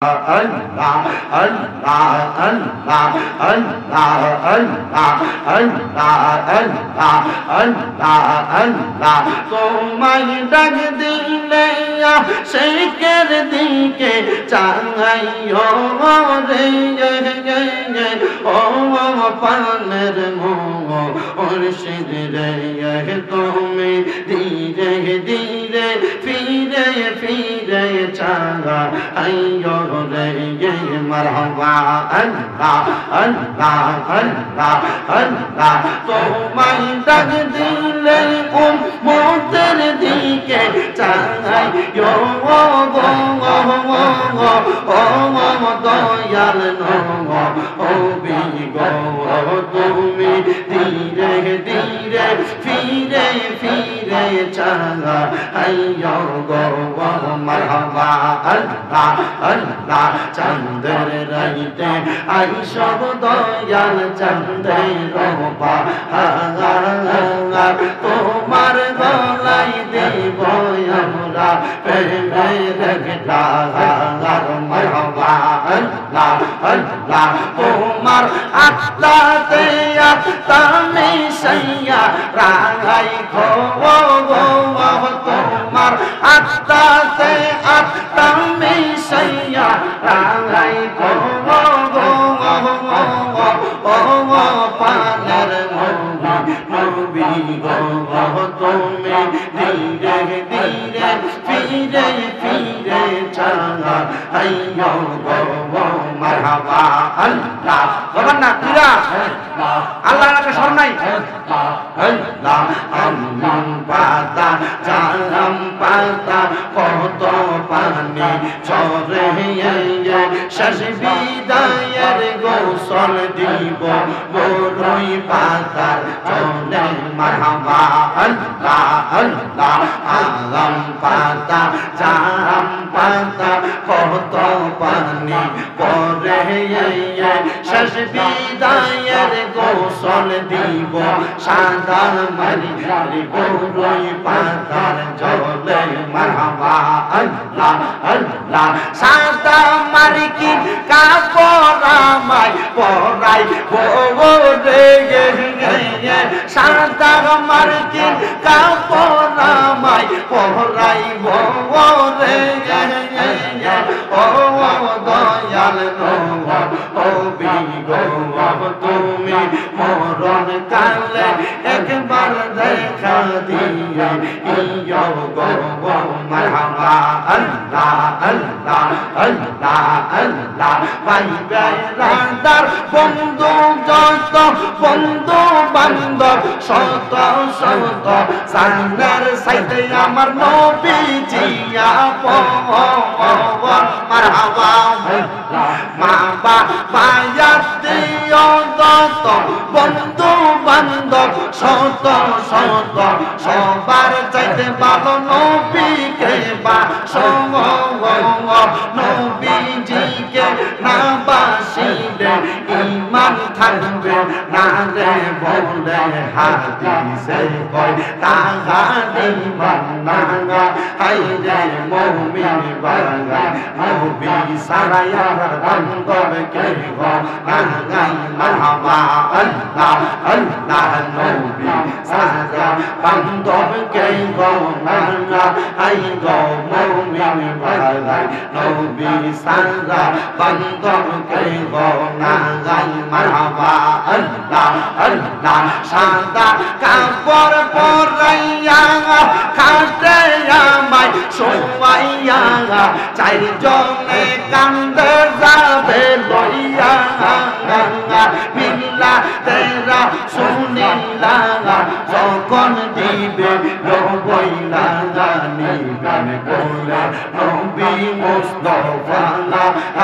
Allah Allah Allah Allah Allah Allah Allah Allah তোমায় ডাক দিলে শেখের দিকে চাইও রে ও পানের মুর্শিদ রে তুমি ধীরে ধীরে ফিরে ফিরে চাইও मरहबा अल्लाह अल्लाह अल्लाह अल्लाह তোমায় ডাক দিলে উম্মতের দিকে চাইও ও দয়াল নবী গো তুমি ধীরে ধীরে ফিরে ফিরে চাইও গো মরহবা আল্লাহ আল্লাহ চন্দ্র রাইতে আই সব দয়াল চন্দ্র রূপা তোমার গলাই দেব আমরা প্রেমের গীতার মরহবা আল্লাহ আল্লাহ তোমার আত্মাতে আত্মা মিশাইয়া রাগাই খো তোমার আত্মাতে আত্মা মিশাইয়া রাগাই খো পানের নবী গো তুমি ধীরে ধীরে ফিরে ফিরে চাইও গো মারহাবা আল্লাহ বলেন না কিরা আল্লাহর নামে স্মরণ নাই আল্লাহ আম পাতা জাম পাতা কত পানি ঝরে শেষ বিদায়ের গোসল দিব বড়ই পাতার চলে মারহাবা আল্লাহ আল্লাহ আম পাতা জাম পাতা কত পানি পরে শেষ বিদায়ের গোসল দিব সাদা মারি বড়ই পাতার চলে মারহাবা আল্লাহ আল্লাহ সাদা মারি কি কাপড়ামাই পরাই রে সাদা মারি কি কাপড়ামাই পরাই রে ও দয়াল নবী গো তুমি মরণ কালে একবার দেখা দিয়ে ইয়ো গো মারহাবা আল্লাহ আল্লাহ আল্লাহ আল্লাহ ভাই বেড়াদার বন্ধু যত বন্ধু বান্ধব শত শত সান্নার সাইতে আমার নবী জিয়া মারহাবা মা বাবা দিও দত বন্ধু বান্ধব শত শত সবার চাইতে ভালো নবীকে নবীজিকে না বাসিলে ঈমান থাকবে না রে বলে হাদিসে কয় তাহারি মান্না হাই রে মুমিন বাঙা নবী সারায়া বান্ধব কে গো নাগাই মারহাবা আল্লাহ আল্লাহ নবী সারা বান্ধব কে গো নাগা আই গো মুমিন বাঙা নবী সারা বান্ধব কে গো নাগাই মারহাবা আল্লাহ আল্লাহ সাদা কাপড় পরাইয়া খাটে আমায় শোয়াইয়া চারজনে কান্দে যাবে লইয়া মিলা তেরা শুনিলা যখন দিবে রবইলা নিবেন বলে নবী মুস্তাফা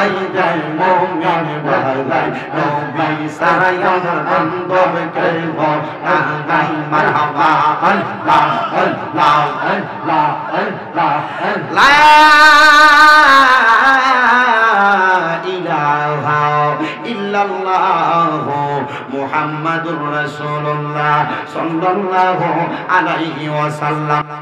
আই রে মুমিন ভাই নবী সারায়া বান্ধব কে গো নাগাই মারহাবা আল্লাহ আল্লাহ আল্লাহ আল্লাহ লা ইলাহা ইল্লাল্লাহু মুহাম্মাদুর রাসূলুল্লাহ সাল্লাল্লাহু আলাইহি ওয়াসাল্লাম।